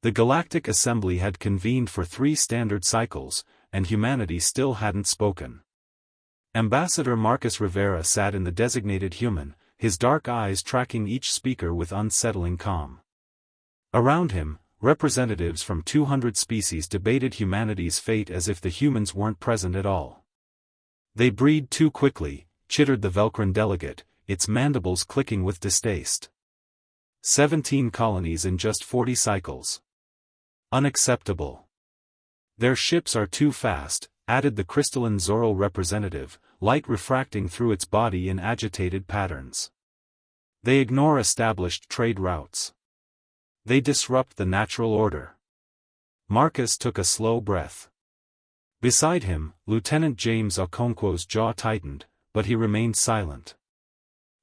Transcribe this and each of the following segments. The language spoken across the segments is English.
The Galactic Assembly had convened for 3 standard cycles, and humanity still hadn't spoken. Ambassador Marcus Rivera sat in the designated human, his dark eyes tracking each speaker with unsettling calm. Around him, representatives from 200 species debated humanity's fate as if the humans weren't present at all. "They breed too quickly," chittered the Velcran delegate, its mandibles clicking with distaste. 17 colonies in just 40 cycles. Unacceptable. "Their ships are too fast," added the crystalline Zoral representative, light refracting through its body in agitated patterns. "They ignore established trade routes. They disrupt the natural order." Marcus took a slow breath. Beside him, Lieutenant James Okonkwo's jaw tightened, but he remained silent.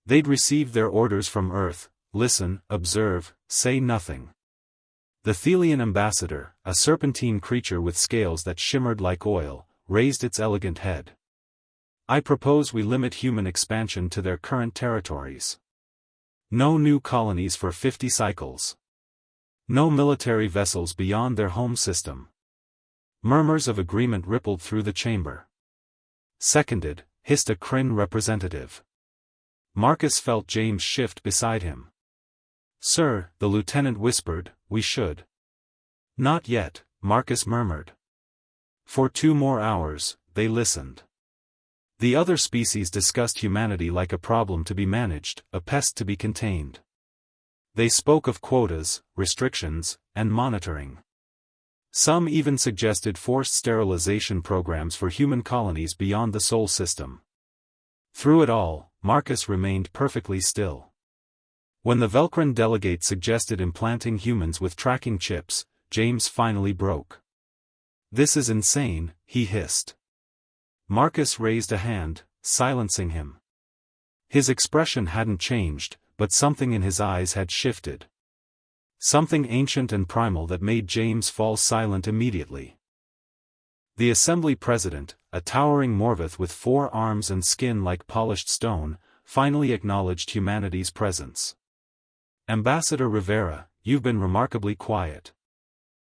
They'd received their orders from Earth: listen, observe, say nothing. The Thelian ambassador, a serpentine creature with scales that shimmered like oil, raised its elegant head. "I propose we limit human expansion to their current territories. No new colonies for 50 cycles. No military vessels beyond their home system." Murmurs of agreement rippled through the chamber. "Seconded," hissed a Kryn representative. Marcus felt James shift beside him. "Sir," the lieutenant whispered, "we should." "Not yet," Marcus murmured. For 2 more hours, they listened. The other species discussed humanity like a problem to be managed, a pest to be contained. They spoke of quotas, restrictions, and monitoring. Some even suggested forced sterilization programs for human colonies beyond the Sol system. Through it all, Marcus remained perfectly still. When the Velcran delegate suggested implanting humans with tracking chips, James finally broke. "This is insane," he hissed. Marcus raised a hand, silencing him. His expression hadn't changed, but something in his eyes had shifted. Something ancient and primal that made James fall silent immediately. The Assembly President, a towering Morvith with 4 arms and skin like polished stone, finally acknowledged humanity's presence. "Ambassador Rivera, you've been remarkably quiet.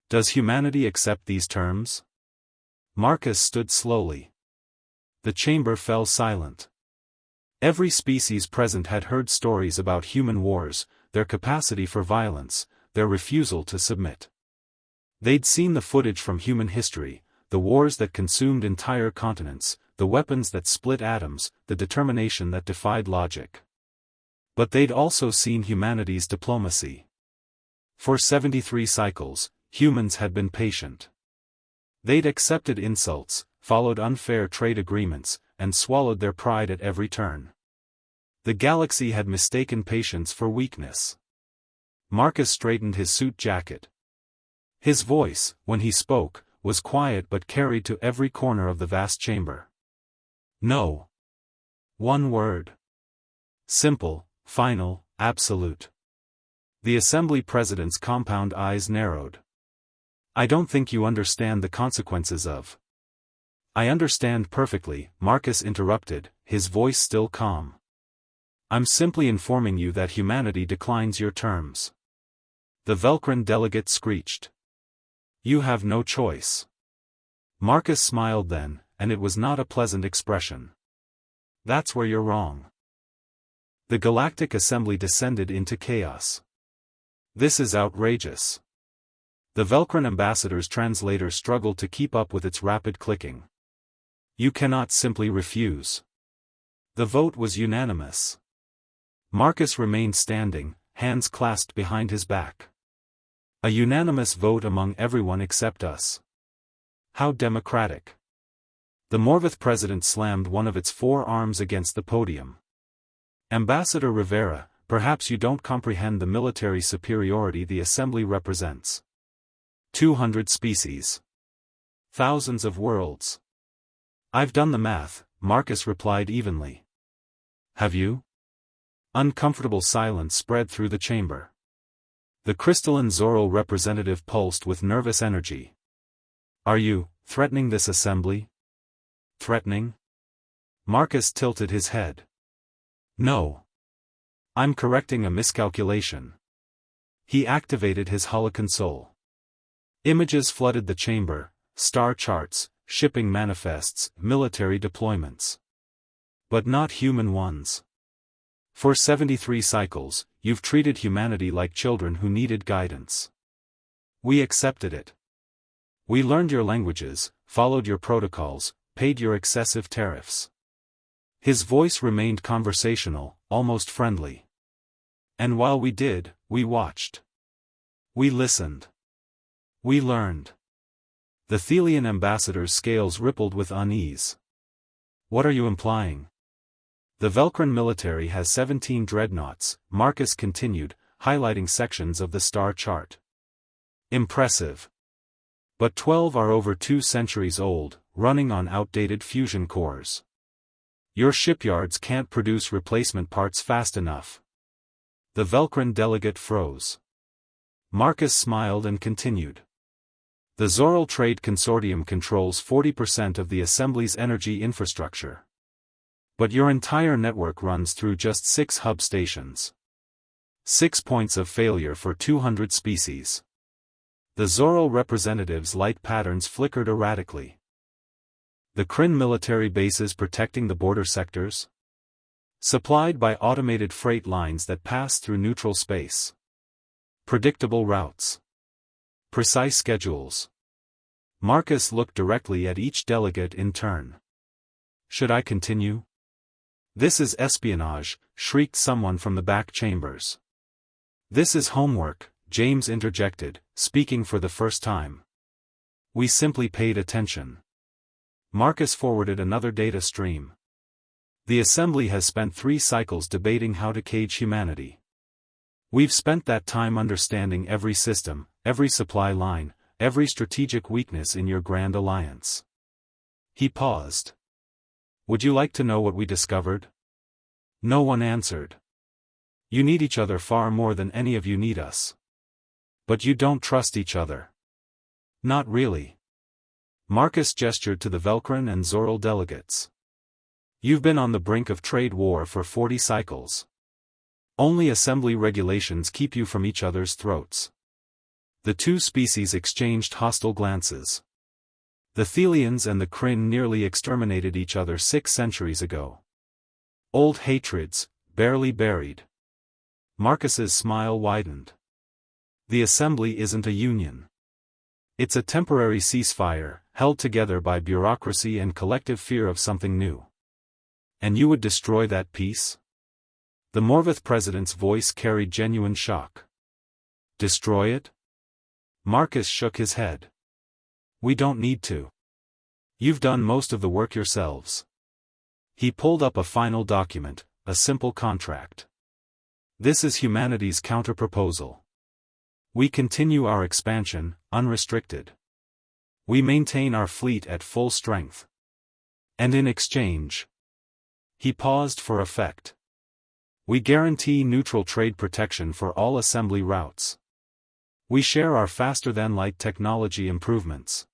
Does humanity accept these terms?" Marcus stood slowly. The chamber fell silent. Every species present had heard stories about human wars, their capacity for violence, their refusal to submit. They'd seen the footage from human history, the wars that consumed entire continents, the weapons that split atoms, the determination that defied logic. But they'd also seen humanity's diplomacy. For 73 cycles, humans had been patient. They'd accepted insults, followed unfair trade agreements, and swallowed their pride at every turn. The galaxy had mistaken patience for weakness. Marcus straightened his suit jacket. His voice, when he spoke, was quiet but carried to every corner of the vast chamber. "No." One word. Simple, final, absolute. The Assembly President's compound eyes narrowed. "I don't think you understand the consequences of—" "I understand perfectly," Marcus interrupted, his voice still calm. "I'm simply informing you that humanity declines your terms." The Velcran delegate screeched. "You have no choice." Marcus smiled then, and it was not a pleasant expression. "That's where you're wrong." The Galactic Assembly descended into chaos. "This is outrageous." The Velcran ambassador's translator struggled to keep up with its rapid clicking. "You cannot simply refuse." The vote was unanimous. Marcus remained standing, hands clasped behind his back. "A unanimous vote among everyone except us. How democratic." The Morvith president slammed one of its 4 arms against the podium. "Ambassador Rivera, perhaps you don't comprehend the military superiority the Assembly represents. 200 species. Thousands of worlds." "I've done the math," Marcus replied evenly. "Have you?" Uncomfortable silence spread through the chamber. The crystalline Zoral representative pulsed with nervous energy. "Are you threatening this assembly?" "Threatening?" Marcus tilted his head. "No. I'm correcting a miscalculation." He activated his holoconsole. Images flooded the chamber, star charts, shipping manifests, military deployments. But not human ones. For 73 cycles, you've treated humanity like children who needed guidance. We accepted it. We learned your languages, followed your protocols, paid your excessive tariffs. His voice remained conversational, almost friendly. And while we did, we watched. We listened. We learned. The Thelian ambassador's scales rippled with unease. What are you implying? The Velcran military has 17 dreadnoughts, Marcus continued, highlighting sections of the star chart. Impressive. But 12 are over 2 centuries old, running on outdated fusion cores. Your shipyards can't produce replacement parts fast enough. The Velcran delegate froze. Marcus smiled and continued. The Zoral Trade Consortium controls 40% of the Assembly's energy infrastructure. But your entire network runs through just 6 hub stations. 6 points of failure for 200 species. The Zoral representatives' light patterns flickered erratically. The Kryn military bases protecting the border sectors? Supplied by automated freight lines that pass through neutral space. Predictable routes. Precise schedules. Marcus looked directly at each delegate in turn. Should I continue? This is espionage, shrieked someone from the back chambers. This is homework, James interjected, speaking for the first time. We simply paid attention. Marcus forwarded another data stream. The Assembly has spent 3 cycles debating how to cage humanity. We've spent that time understanding every system, every supply line, every strategic weakness in your Grand Alliance. He paused. Would you like to know what we discovered? No one answered. You need each other far more than any of you need us. But you don't trust each other. Not really. Marcus gestured to the Velcran and Zoral delegates. You've been on the brink of trade war for 40 cycles. Only Assembly regulations keep you from each other's throats. The 2 species exchanged hostile glances. The Thelians and the Kryn nearly exterminated each other 6 centuries ago. Old hatreds, barely buried. Marcus's smile widened. The Assembly isn't a union. It's a temporary ceasefire, held together by bureaucracy and collective fear of something new. And you would destroy that peace? The Morvith president's voice carried genuine shock. Destroy it? Marcus shook his head. We don't need to. You've done most of the work yourselves. He pulled up a final document, a simple contract. This is humanity's counterproposal. We continue our expansion, unrestricted. We maintain our fleet at full strength. And in exchange. He paused for effect. We guarantee neutral trade protection for all Assembly routes. We share our faster-than-light technology improvements.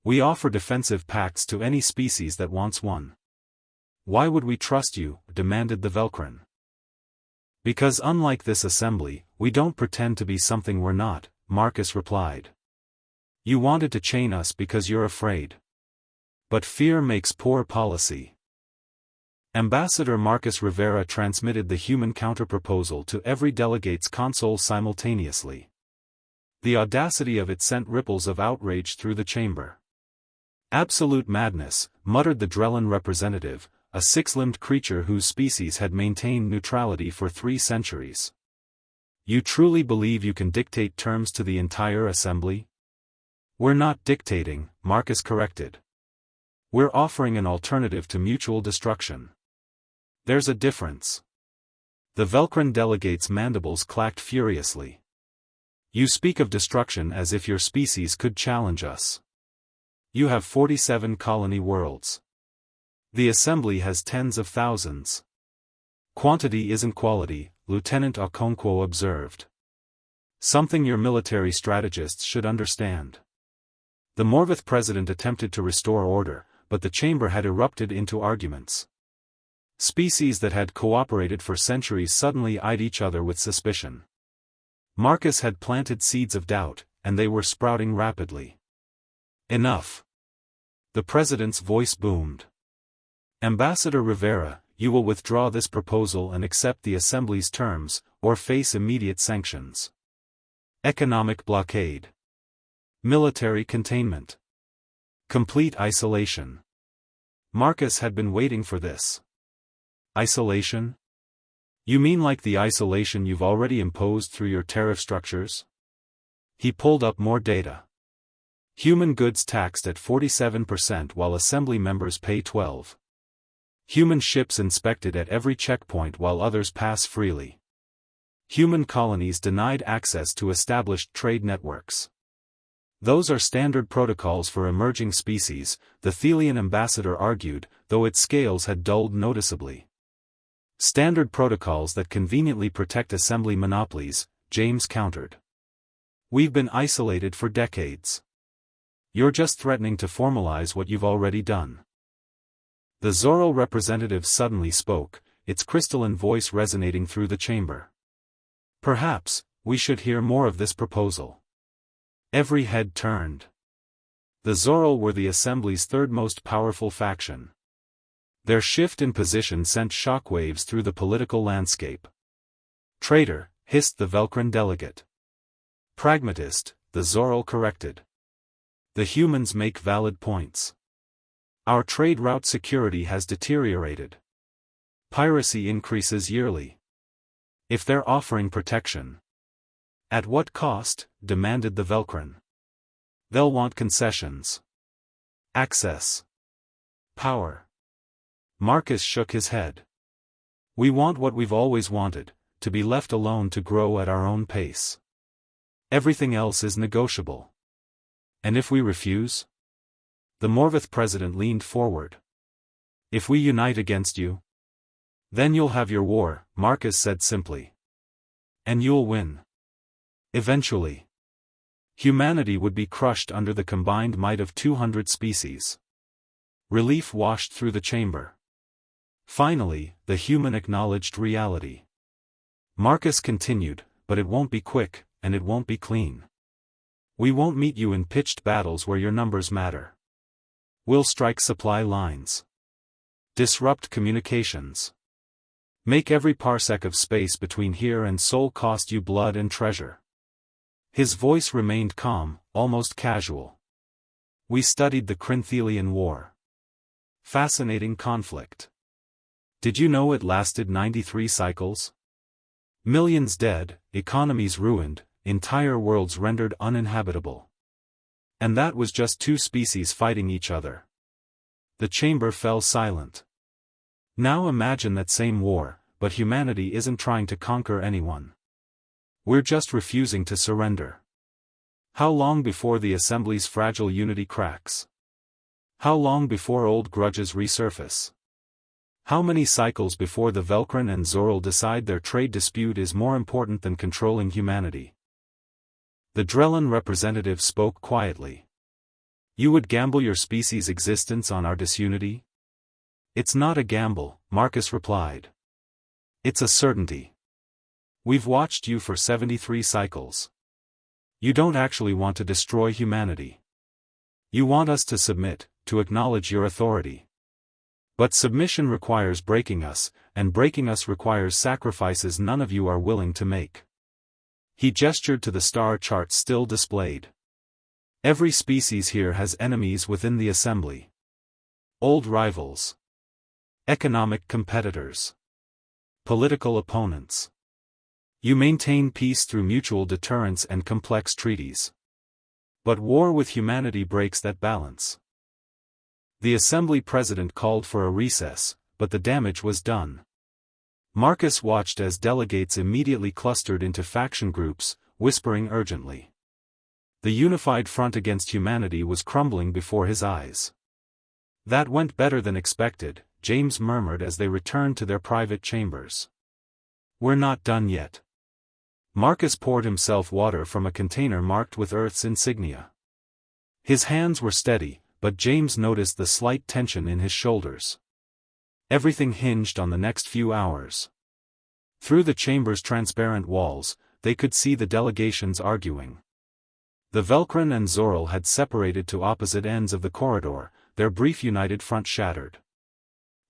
We offer defensive pacts to any species that wants one. Why would we trust you? Demanded the Velcran. Because unlike this Assembly, we don't pretend to be something we're not, Marcus replied. You wanted to chain us because you're afraid. But fear makes poor policy. Ambassador Marcus Rivera transmitted the human counterproposal to every delegate's console simultaneously. The audacity of it sent ripples of outrage through the chamber. Absolute madness, muttered the Drellin representative, a 6-limbed creature whose species had maintained neutrality for 3 centuries. You truly believe you can dictate terms to the entire Assembly? We're not dictating, Marcus corrected. We're offering an alternative to mutual destruction. There's a difference. The Velcran delegate's mandibles clacked furiously. You speak of destruction as if your species could challenge us. You have 47 colony worlds. The Assembly has tens of thousands. Quantity isn't quality, Lieutenant Okonkwo observed. Something your military strategists should understand. The Morvith president attempted to restore order, but the chamber had erupted into arguments. Species that had cooperated for centuries suddenly eyed each other with suspicion. Marcus had planted seeds of doubt, and they were sprouting rapidly. Enough. The president's voice boomed. Ambassador Rivera, you will withdraw this proposal and accept the Assembly's terms, or face immediate sanctions. Economic blockade. Military containment. Complete isolation. Marcus had been waiting for this. Isolation? You mean like the isolation you've already imposed through your tariff structures? He pulled up more data. Human goods taxed at 47% while Assembly members pay 12%. Human ships inspected at every checkpoint while others pass freely. Human colonies denied access to established trade networks. Those are standard protocols for emerging species, the Thelian ambassador argued, though its scales had dulled noticeably. Standard protocols that conveniently protect Assembly monopolies, James countered. We've been isolated for decades. You're just threatening to formalize what you've already done. The Zorro representative suddenly spoke, its crystalline voice resonating through the chamber. Perhaps, we should hear more of this proposal. Every head turned. The Zorro were the Assembly's third most powerful faction. Their shift in position sent shockwaves through the political landscape. Traitor, hissed the Velcran delegate. Pragmatist, the Zorro corrected. The humans make valid points. Our trade route security has deteriorated. Piracy increases yearly. If they're offering protection. At what cost? Demanded the Velcran. They'll want concessions. Access. Power. Marcus shook his head. We want what we've always wanted, to be left alone to grow at our own pace. Everything else is negotiable. And if we refuse? The Morvith president leaned forward. If we unite against you? Then you'll have your war, Marcus said simply. And you'll win. Eventually. Humanity would be crushed under the combined might of 200 species. Relief washed through the chamber. Finally, the human acknowledged reality. Marcus continued, but it won't be quick, and it won't be clean. We won't meet you in pitched battles where your numbers matter. We'll strike supply lines. Disrupt communications. Make every parsec of space between here and Sol cost you blood and treasure. His voice remained calm, almost casual. We studied the Crinthelian War. Fascinating conflict. Did you know it lasted 93 cycles? Millions dead, economies ruined, entire worlds rendered uninhabitable. And that was just two species fighting each other. The chamber fell silent. Now imagine that same war, but humanity isn't trying to conquer anyone. We're just refusing to surrender. How long before the Assembly's fragile unity cracks? How long before old grudges resurface? How many cycles before the Velcran and Zorl decide their trade dispute is more important than controlling humanity? The Drellan representative spoke quietly. You would gamble your species' existence on our disunity? It's not a gamble, Marcus replied. It's a certainty. We've watched you for 73 cycles. You don't actually want to destroy humanity. You want us to submit, to acknowledge your authority. But submission requires breaking us, and breaking us requires sacrifices none of you are willing to make. He gestured to the star chart still displayed. Every species here has enemies within the Assembly. Old rivals. Economic competitors. Political opponents. You maintain peace through mutual deterrence and complex treaties. But war with humanity breaks that balance. The Assembly president called for a recess, but the damage was done. Marcus watched as delegates immediately clustered into faction groups, whispering urgently. The unified front against humanity was crumbling before his eyes. That went better than expected, James murmured as they returned to their private chambers. We're not done yet. Marcus poured himself water from a container marked with Earth's insignia. His hands were steady, but James noticed the slight tension in his shoulders. Everything hinged on the next few hours. Through the chamber's transparent walls, they could see the delegations arguing. The Velkran and Zoril had separated to opposite ends of the corridor, their brief united front shattered.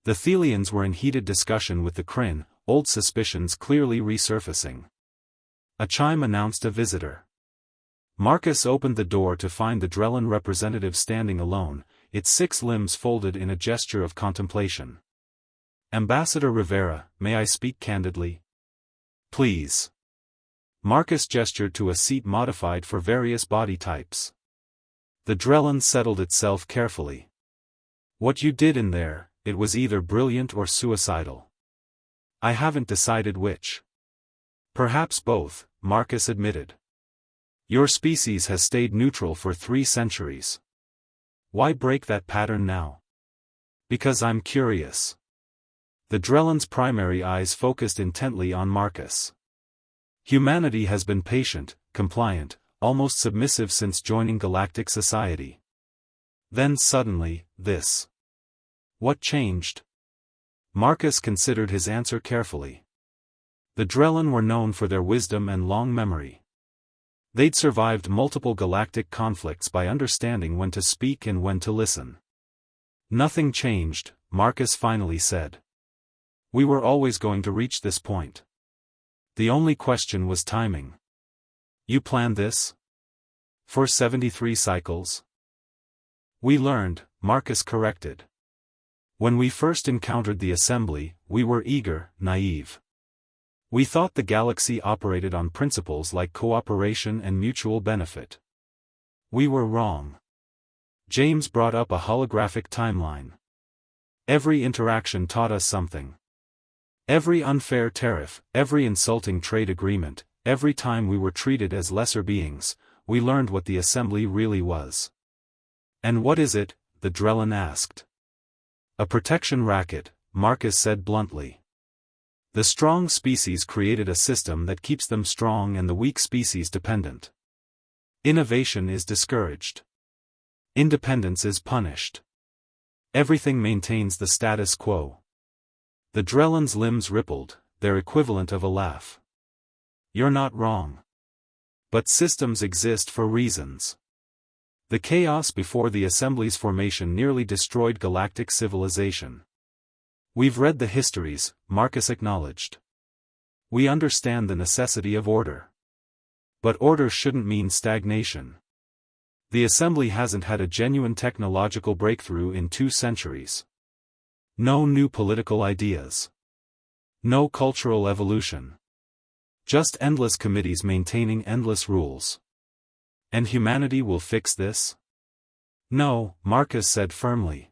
The Thelians were in heated discussion with the Kryn, old suspicions clearly resurfacing. A chime announced a visitor. Marcus opened the door to find the Drellin representative standing alone, its 6 limbs folded in a gesture of contemplation. "Ambassador Rivera, may I speak candidly?" "Please." Marcus gestured to a seat modified for various body types. The Drellin settled itself carefully. "What you did in there, it was either brilliant or suicidal. I haven't decided which." "Perhaps both," Marcus admitted. "Your species has stayed neutral for 3 centuries. Why break that pattern now?" "Because I'm curious." The Drellin's primary eyes focused intently on Marcus. "Humanity has been patient, compliant, almost submissive since joining galactic society. Then suddenly, this. What changed?" Marcus considered his answer carefully. The Drellin were known for their wisdom and long memory. They'd survived multiple galactic conflicts by understanding when to speak and when to listen. "Nothing changed," Marcus finally said. "We were always going to reach this point. The only question was timing." "You planned this? For 73 cycles?" "We learned," Marcus corrected. "When we first encountered the assembly, we were eager, naive. We thought the galaxy operated on principles like cooperation and mutual benefit. We were wrong." James brought up a holographic timeline. "Every interaction taught us something. Every unfair tariff, every insulting trade agreement, every time we were treated as lesser beings, we learned what the assembly really was." "And what is it?" the Drellin asked. "A protection racket," Marcus said bluntly. "The strong species created a system that keeps them strong and the weak species dependent. Innovation is discouraged. Independence is punished. Everything maintains the status quo." The Drellin's limbs rippled, their equivalent of a laugh. "You're not wrong. But systems exist for reasons. The chaos before the Assembly's formation nearly destroyed galactic civilization. We've read the histories," Marcus acknowledged. "We understand the necessity of order. But order shouldn't mean stagnation. The Assembly hasn't had a genuine technological breakthrough in 2 centuries. No new political ideas. No cultural evolution. Just endless committees maintaining endless rules. And humanity will fix this?" "No," Marcus said firmly.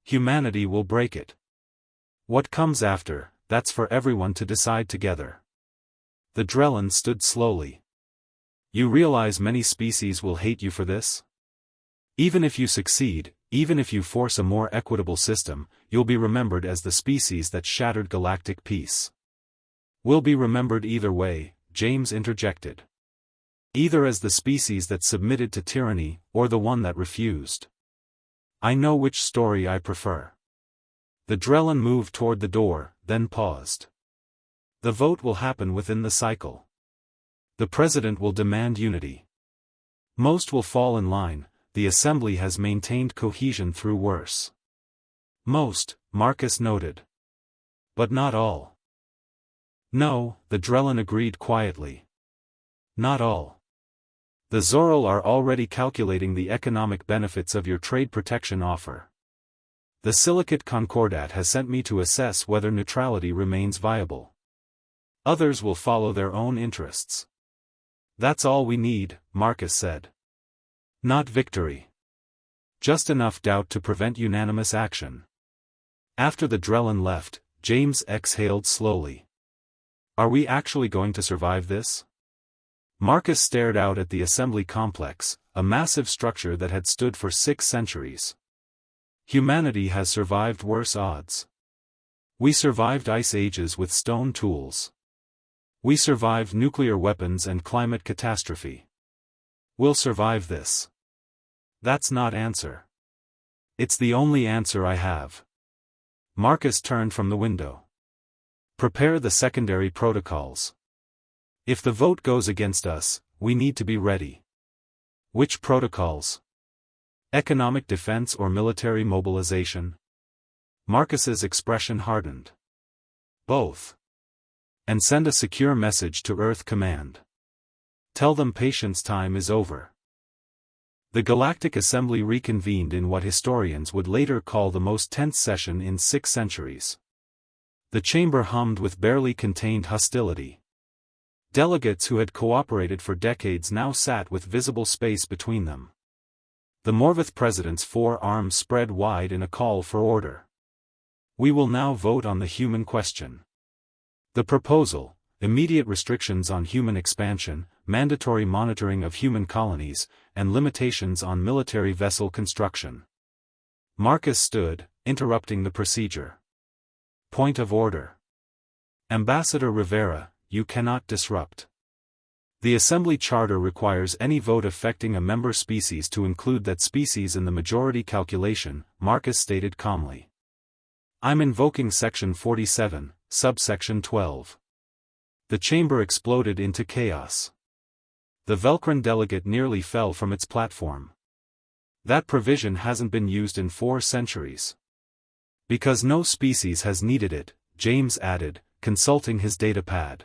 "Humanity will break it. What comes after, that's for everyone to decide together." The Drellin stood slowly. "You realize many species will hate you for this? Even if you succeed, even if you force a more equitable system, you'll be remembered as the species that shattered galactic peace." "We'll be remembered either way," James interjected. "Either as the species that submitted to tyranny, or the one that refused. I know which story I prefer." The Drellin moved toward the door, then paused. "The vote will happen within the cycle. The President will demand unity. Most will fall in line. The Assembly has maintained cohesion through worse." "Most," Marcus noted. "But not all." "No," the Drellin agreed quietly. "Not all. The Zoril are already calculating the economic benefits of your trade protection offer. The Silicate Concordat has sent me to assess whether neutrality remains viable. Others will follow their own interests." "That's all we need," Marcus said. "Not victory. Just enough doubt to prevent unanimous action." After the Drellin left, James exhaled slowly. "Are we actually going to survive this?" Marcus stared out at the Assembly complex, a massive structure that had stood for 6 centuries. "Humanity has survived worse odds. We survived ice ages with stone tools. We survived nuclear weapons and climate catastrophe. We'll survive this." "That's not answer. It's the only answer I have." Marcus turned from the window. "Prepare the secondary protocols. If the vote goes against us, we need to be ready." Which protocols? Economic defense or military mobilization? Marcus's expression hardened. Both. And send a secure message to Earth Command. Tell them patience time is over. The Galactic Assembly reconvened in what historians would later call the most tense session in 6 centuries. The chamber hummed with barely contained hostility. Delegates who had cooperated for decades now sat with visible space between them. The Morvith president's 4 arms spread wide in a call for order. We will now vote on the human question. The proposal: immediate restrictions on human expansion, mandatory monitoring of human colonies, and limitations on military vessel construction. Marcus stood, interrupting the procedure. Point of order. Ambassador Rivera, you cannot disrupt. The Assembly Charter requires any vote affecting a member species to include that species in the majority calculation, Marcus stated calmly. I'm invoking Section 47, subsection 12. The chamber exploded into chaos. The Velcrin delegate nearly fell from its platform. That provision hasn't been used in 4 centuries. Because no species has needed it, James added, consulting his datapad.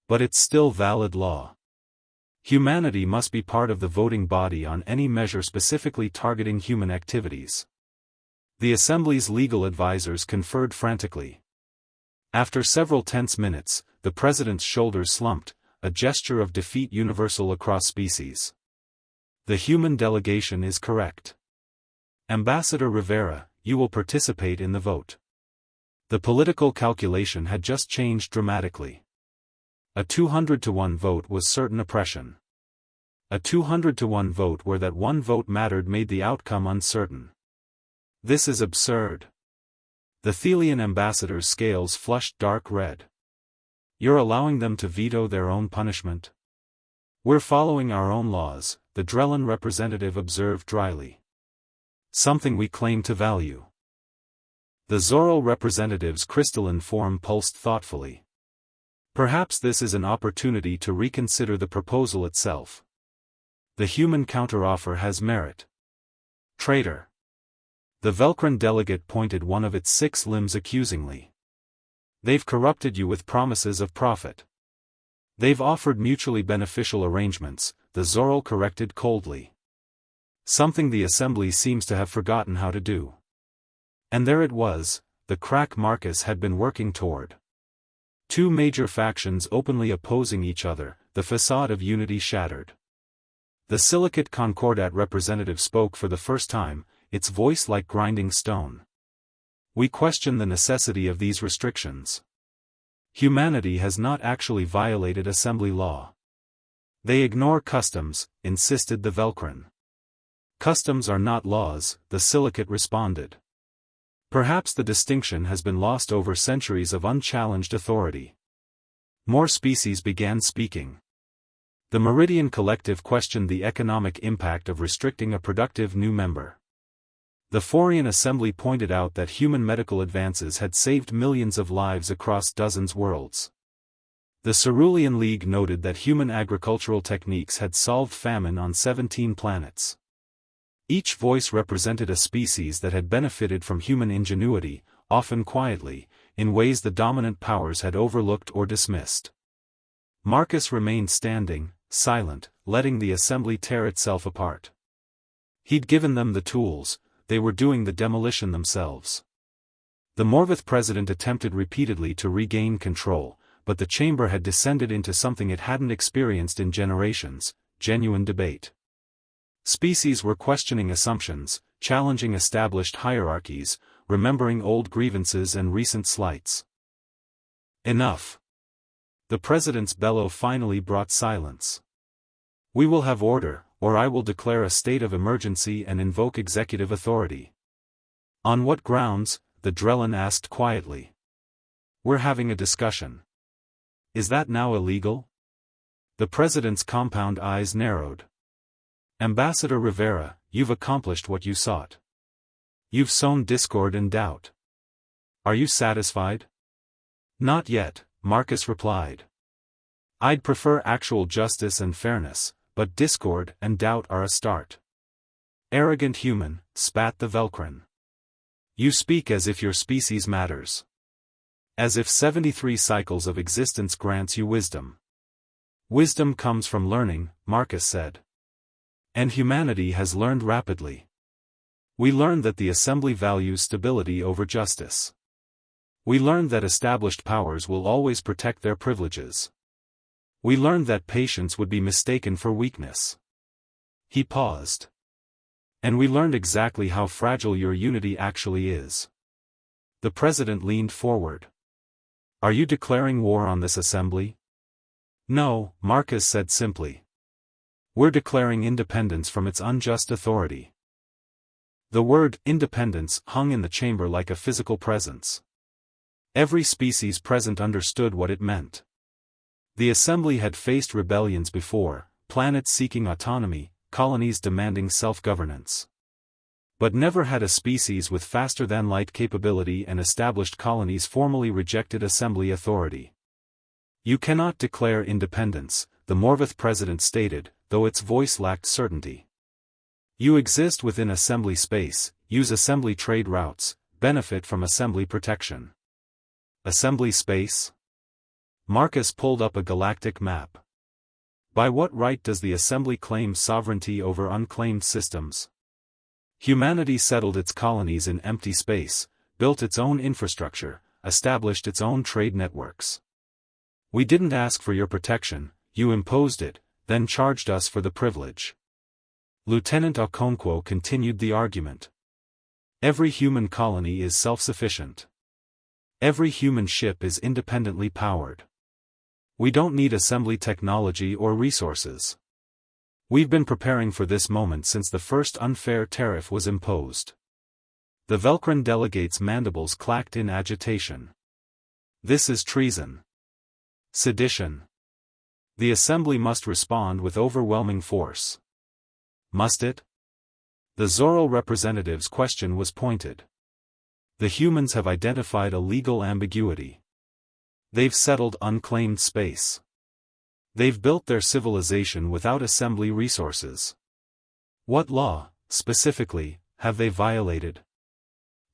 But it's still valid law. Humanity must be part of the voting body on any measure specifically targeting human activities. The Assembly's legal advisors conferred frantically. After several tense minutes, the president's shoulders slumped, a gesture of defeat universal across species. The human delegation is correct. Ambassador Rivera, you will participate in the vote. The political calculation had just changed dramatically. A 200-to-1 vote was certain oppression. A 200-to-1 vote where that one vote mattered made the outcome uncertain. This is absurd. The Thelian ambassador's scales flushed dark red. You're allowing them to veto their own punishment? We're following our own laws, the Drellan representative observed dryly. Something we claim to value. The Zoral representative's crystalline form pulsed thoughtfully. Perhaps this is an opportunity to reconsider the proposal itself. The human counteroffer has merit. Traitor. The Velcrin delegate pointed one of its 6 limbs accusingly. They've corrupted you with promises of profit. They've offered mutually beneficial arrangements, the Zoral corrected coldly. Something the Assembly seems to have forgotten how to do. And there it was, the crack Marcus had been working toward. 2 major factions openly opposing each other, the facade of unity shattered. The Silicate Concordat representative spoke for the first time, its voice like grinding stone. We question the necessity of these restrictions. Humanity has not actually violated Assembly law. They ignore customs, insisted the Velcrin. Customs are not laws, the Silicate responded. Perhaps the distinction has been lost over centuries of unchallenged authority. More species began speaking. The Meridian Collective questioned the economic impact of restricting a productive new member. The Forian Assembly pointed out that human medical advances had saved millions of lives across dozens worlds. The Cerulean League noted that human agricultural techniques had solved famine on 17 planets. Each voice represented a species that had benefited from human ingenuity, often quietly, in ways the dominant powers had overlooked or dismissed. Marcus remained standing, silent, letting the Assembly tear itself apart. He'd given them the tools, they were doing the demolition themselves. The Morvith president attempted repeatedly to regain control, but the chamber had descended into something it hadn't experienced in generations, genuine debate. Species were questioning assumptions, challenging established hierarchies, remembering old grievances and recent slights. Enough. The president's bellow finally brought silence. We will have order, or I will declare a state of emergency and invoke executive authority. On what grounds? The Drellan asked quietly. We're having a discussion. Is that now illegal? The president's compound eyes narrowed. Ambassador Rivera, you've accomplished what you sought. You've sown discord and doubt. Are you satisfied? Not yet, Marcus replied. I'd prefer actual justice and fairness, but discord and doubt are a start. Arrogant human, spat the Velcrin. You speak as if your species matters. As if 73 cycles of existence grants you wisdom. Wisdom comes from learning, Marcus said. And humanity has learned rapidly. We learned that the assembly values stability over justice. We learned that established powers will always protect their privileges. We learned that patience would be mistaken for weakness. He paused. And we learned exactly how fragile your unity actually is. The president leaned forward. Are you declaring war on this assembly? No, Marcus said simply. We're declaring independence from its unjust authority. The word independence hung in the chamber like a physical presence. Every species present understood what it meant. The assembly had faced rebellions before, planets seeking autonomy, colonies demanding self-governance. But never had a species with faster-than-light capability and established colonies formally rejected assembly authority. You cannot declare independence, the Morvath president stated, though its voice lacked certainty. You exist within assembly space, use assembly trade routes, benefit from assembly protection. Assembly space? Marcus pulled up a galactic map. By what right does the assembly claim sovereignty over unclaimed systems? Humanity settled its colonies in empty space, built its own infrastructure, established its own trade networks. We didn't ask for your protection, you imposed it, then charged us for the privilege. Lieutenant Okonkwo continued the argument. Every human colony is self-sufficient. Every human ship is independently powered. We don't need assembly technology or resources. We've been preparing for this moment since the first unfair tariff was imposed. The Velcrin delegates' mandibles clacked in agitation. This is treason. Sedition. The assembly must respond with overwhelming force. Must it? The Zoral representative's question was pointed. The humans have identified a legal ambiguity. They've settled unclaimed space. They've built their civilization without assembly resources. What law, specifically, have they violated?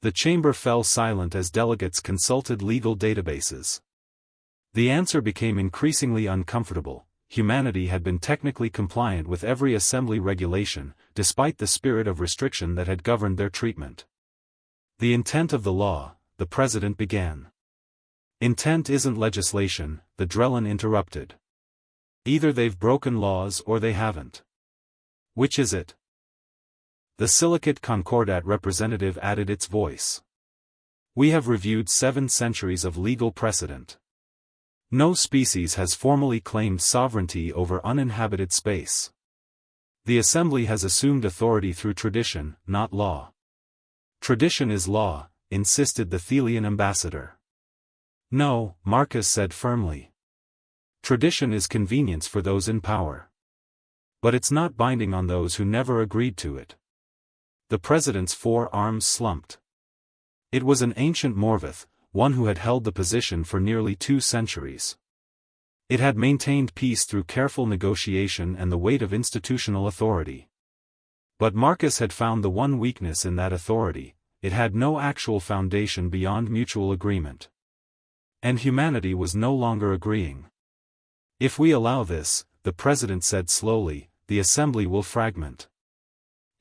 The chamber fell silent as delegates consulted legal databases. The answer became increasingly uncomfortable. Humanity had been technically compliant with every assembly regulation, despite the spirit of restriction that had governed their treatment. The intent of the law, the president began. Intent isn't legislation, the Drellin interrupted. Either they've broken laws or they haven't. Which is it? The Silicate Concordat representative added its voice. We have reviewed 7 centuries of legal precedent. No species has formally claimed sovereignty over uninhabited space. The assembly has assumed authority through tradition, not law. Tradition is law, insisted the Thelian ambassador. No, Marcus said firmly. Tradition is convenience for those in power. But it's not binding on those who never agreed to it. The president's forearms slumped. It was an ancient Morvath, one who had held the position for nearly 2 centuries. It had maintained peace through careful negotiation and the weight of institutional authority. But Marcus had found the one weakness in that authority: it had no actual foundation beyond mutual agreement. And humanity was no longer agreeing. If we allow this, the president said slowly, the assembly will fragment.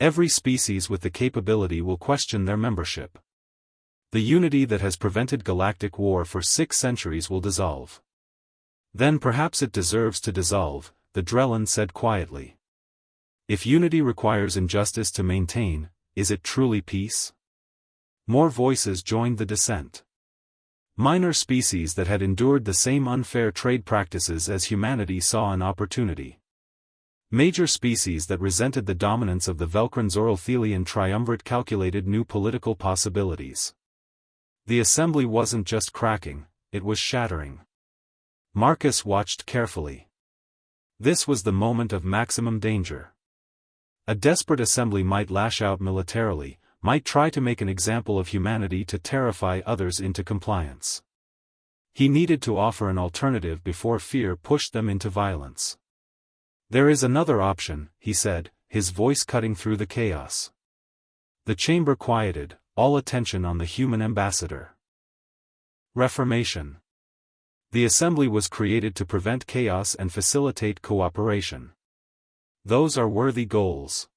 Every species with the capability will question their membership. The unity that has prevented galactic war for 6 centuries will dissolve. Then perhaps it deserves to dissolve, the Drellin said quietly. If unity requires injustice to maintain, is it truly peace? More voices joined the dissent. Minor species that had endured the same unfair trade practices as humanity saw an opportunity. Major species that resented the dominance of the Velcrin-Zoralthelian triumvirate calculated new political possibilities. The assembly wasn't just cracking, it was shattering. Marcus watched carefully. This was the moment of maximum danger. A desperate assembly might lash out militarily, might try to make an example of humanity to terrify others into compliance. He needed to offer an alternative before fear pushed them into violence. There is another option, he said, his voice cutting through the chaos. The chamber quieted, all attention on the human ambassador. Reformation. The assembly was created to prevent chaos and facilitate cooperation. Those are worthy goals.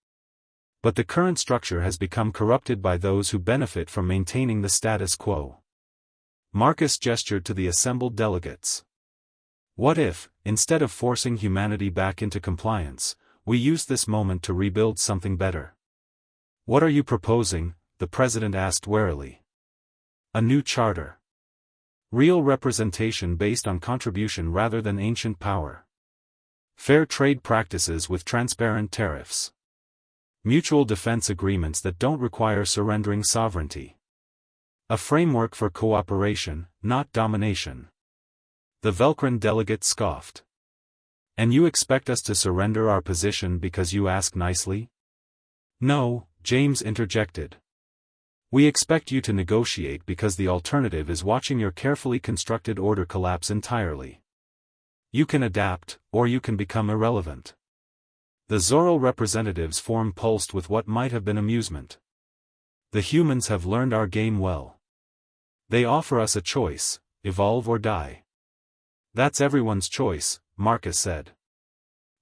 But the current structure has become corrupted by those who benefit from maintaining the status quo. Marcus gestured to the assembled delegates. What if, instead of forcing humanity back into compliance, we use this moment to rebuild something better? What are you proposing? The president asked warily. A new charter. Real representation based on contribution rather than ancient power. Fair trade practices with transparent tariffs. Mutual defense agreements that don't require surrendering sovereignty. A framework for cooperation, not domination. The Velcrin delegate scoffed. And you expect us to surrender our position because you ask nicely? No, James interjected. We expect you to negotiate because the alternative is watching your carefully constructed order collapse entirely. You can adapt, or you can become irrelevant. The Zoral representatives form pulsed with what might have been amusement. The humans have learned our game well. They offer us a choice, evolve or die. That's everyone's choice, Marcus said.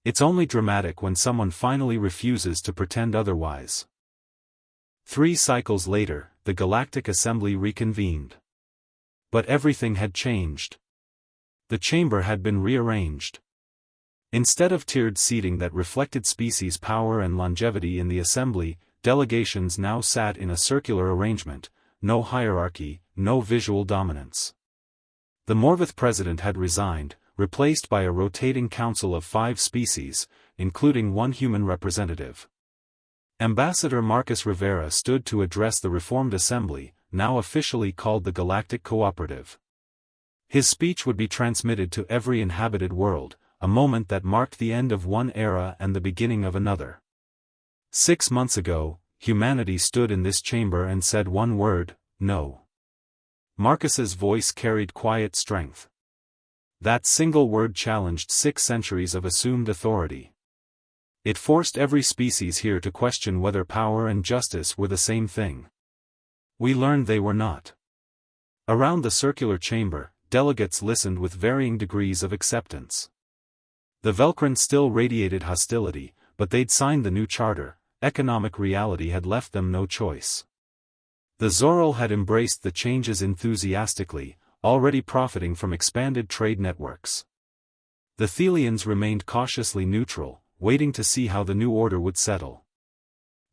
It's only dramatic when someone finally refuses to pretend otherwise. 3 cycles later, the Galactic Assembly reconvened. But everything had changed. The chamber had been rearranged. Instead of tiered seating that reflected species power and longevity in the assembly, delegations now sat in a circular arrangement, no hierarchy, no visual dominance. The Morvith president had resigned, replaced by a rotating council of 5 species, including 1 human representative. Ambassador Marcus Rivera stood to address the reformed assembly, now officially called the Galactic Cooperative. His speech would be transmitted to every inhabited world, a moment that marked the end of one era and the beginning of another. 6 months ago, humanity stood in this chamber and said one word, no. Marcus's voice carried quiet strength. That single word challenged 6 centuries of assumed authority. It forced every species here to question whether power and justice were the same thing. We learned they were not. Around the circular chamber, delegates listened with varying degrees of acceptance. The Velcrin still radiated hostility, but they'd signed the new charter. Economic reality had left them no choice. The Zoral had embraced the changes enthusiastically, already profiting from expanded trade networks. The Thelians remained cautiously neutral, waiting to see how the new order would settle.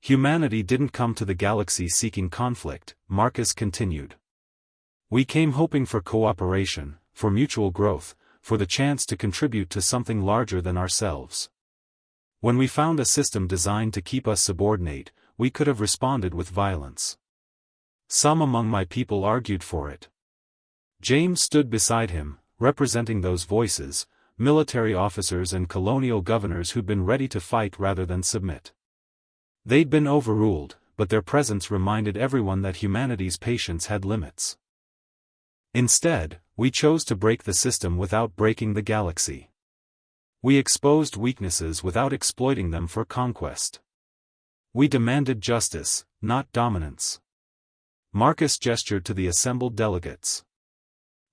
Humanity didn't come to the galaxy seeking conflict, Marcus continued. We came hoping for cooperation, for mutual growth, for the chance to contribute to something larger than ourselves. When we found a system designed to keep us subordinate, we could have responded with violence. Some among my people argued for it. James stood beside him, representing those voices, military officers and colonial governors who'd been ready to fight rather than submit. They'd been overruled, but their presence reminded everyone that humanity's patience had limits. Instead, we chose to break the system without breaking the galaxy. We exposed weaknesses without exploiting them for conquest. We demanded justice, not dominance. Marcus gestured to the assembled delegates.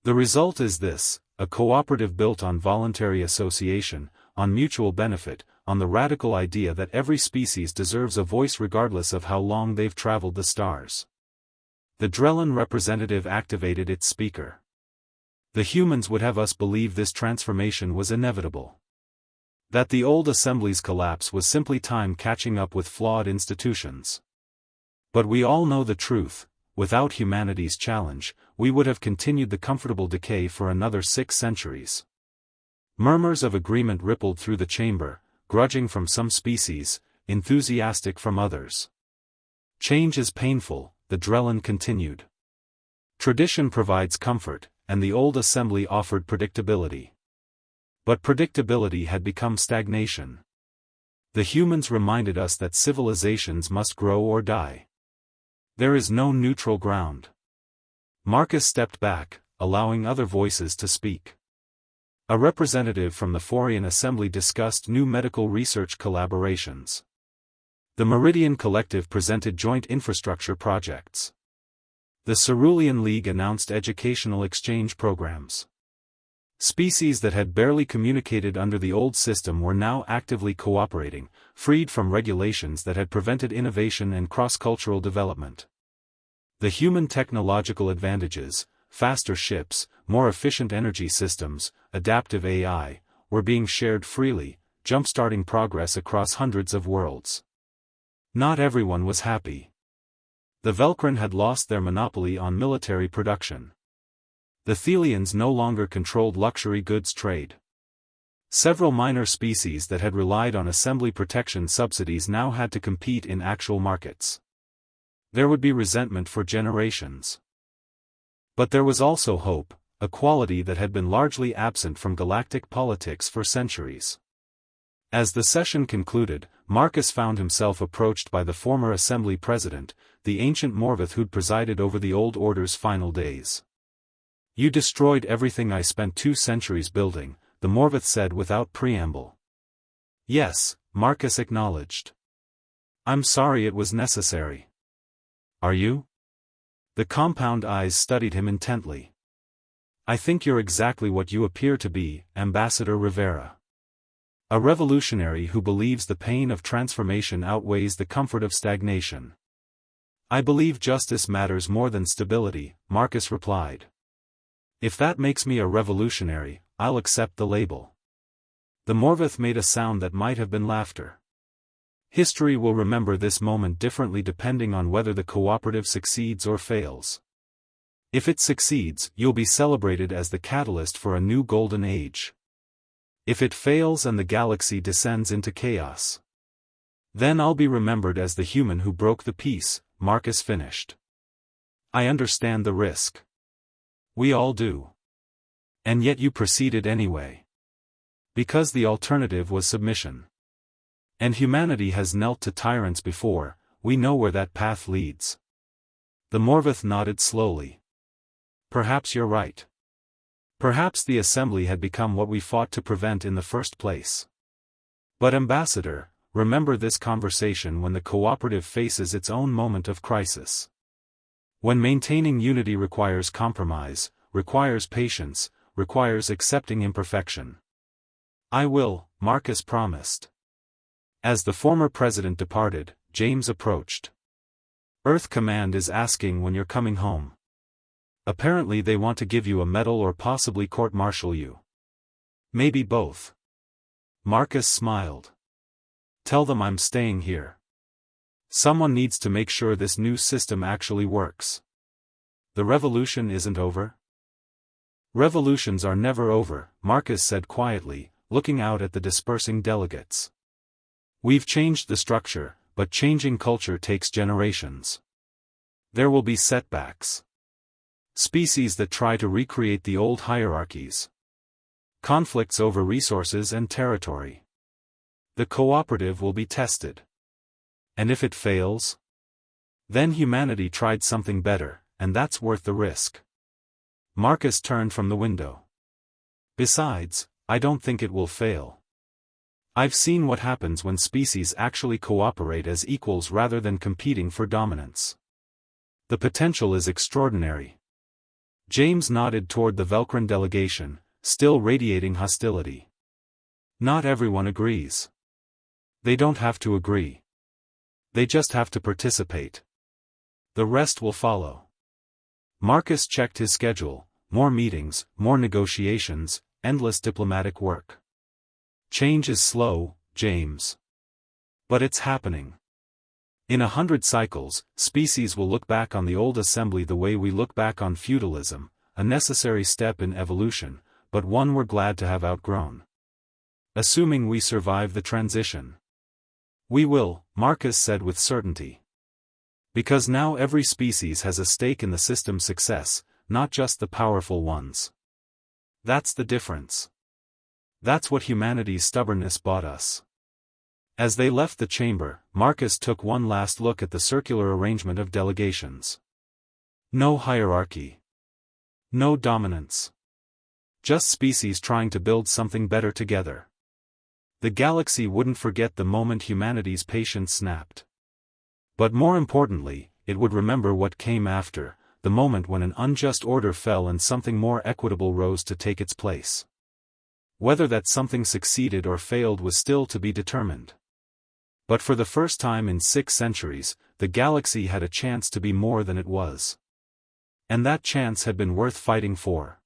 The result is this, a cooperative built on voluntary association, on mutual benefit, on the radical idea that every species deserves a voice regardless of how long they've traveled the stars. The Drellin representative activated its speaker. The humans would have us believe this transformation was inevitable. That the old assembly's collapse was simply time catching up with flawed institutions. But we all know the truth. Without humanity's challenge, we would have continued the comfortable decay for another 6 centuries. Murmurs of agreement rippled through the chamber, grudging from some species, enthusiastic from others. Change is painful, the Drellin continued. Tradition provides comfort, and the old assembly offered predictability. But predictability had become stagnation. The humans reminded us that civilizations must grow or die. There is no neutral ground. Marcus stepped back, allowing other voices to speak. A representative from the Foreign Assembly discussed new medical research collaborations. The Meridian Collective presented joint infrastructure projects. The Cerulean League announced educational exchange programs. Species that had barely communicated under the old system were now actively cooperating, freed from regulations that had prevented innovation and cross-cultural development. The human technological advantages, faster ships, more efficient energy systems, adaptive AI, were being shared freely, jump-starting progress across hundreds of worlds. Not everyone was happy. The Velcrin had lost their monopoly on military production. The Thelians no longer controlled luxury goods trade. Several minor species that had relied on assembly protection subsidies now had to compete in actual markets. There would be resentment for generations. But there was also hope, a quality that had been largely absent from galactic politics for centuries. As the session concluded, Marcus found himself approached by the former assembly president, the ancient Morvith who'd presided over the old order's final days. "You destroyed everything I spent 2 centuries building," the Morvith said without preamble. "Yes," Marcus acknowledged. "I'm sorry it was necessary." "Are you?" The compound eyes studied him intently. "I think you're exactly what you appear to be, Ambassador Rivera. A revolutionary who believes the pain of transformation outweighs the comfort of stagnation." "I believe justice matters more than stability," Marcus replied. "If that makes me a revolutionary, I'll accept the label." The Morvith made a sound that might have been laughter. "History will remember this moment differently depending on whether the cooperative succeeds or fails. If it succeeds, you'll be celebrated as the catalyst for a new golden age. If it fails and the galaxy descends into chaos, then I'll be remembered as the human who broke the peace," Marcus finished. "I understand the risk. We all do. And yet you proceeded anyway. Because the alternative was submission. And humanity has knelt to tyrants before, we know where that path leads." The Morvith nodded slowly. "Perhaps you're right. Perhaps the assembly had become what we fought to prevent in the first place. But Ambassador, remember this conversation when the cooperative faces its own moment of crisis. When maintaining unity requires compromise, requires patience, requires accepting imperfection." "I will," Marcus promised. As the former president departed, James approached. "Earth Command is asking when you're coming home. Apparently they want to give you a medal or possibly court-martial you. Maybe both." Marcus smiled. "Tell them I'm staying here. Someone needs to make sure this new system actually works. The revolution isn't over?" "Revolutions are never over," Marcus said quietly, looking out at the dispersing delegates. "We've changed the structure, but changing culture takes generations. There will be setbacks. Species that try to recreate the old hierarchies. Conflicts over resources and territory. The cooperative will be tested. And if it fails? Then humanity tried something better, and that's worth the risk." Marcus turned from the window. "Besides, I don't think it will fail. I've seen what happens when species actually cooperate as equals rather than competing for dominance. The potential is extraordinary." James nodded toward the Velcrin delegation, still radiating hostility. "Not everyone agrees. They don't have to agree. They just have to participate. The rest will follow." Marcus checked his schedule: more meetings, more negotiations, endless diplomatic work. "Change is slow, James. But it's happening. In 100 cycles, species will look back on the old assembly the way we look back on feudalism, a necessary step in evolution, but one we're glad to have outgrown. Assuming we survive the transition." "We will," Marcus said with certainty. "Because now every species has a stake in the system's success, not just the powerful ones. That's the difference. That's what humanity's stubbornness bought us." As they left the chamber, Marcus took one last look at the circular arrangement of delegations. No hierarchy. No dominance. just species trying to build something better together. The galaxy wouldn't forget the moment humanity's patience snapped. But more importantly, it would remember what came after, the moment when an unjust order fell and something more equitable rose to take its place. Whether that something succeeded or failed was still to be determined. But for the first time in 6 centuries, the galaxy had a chance to be more than it was. And that chance had been worth fighting for.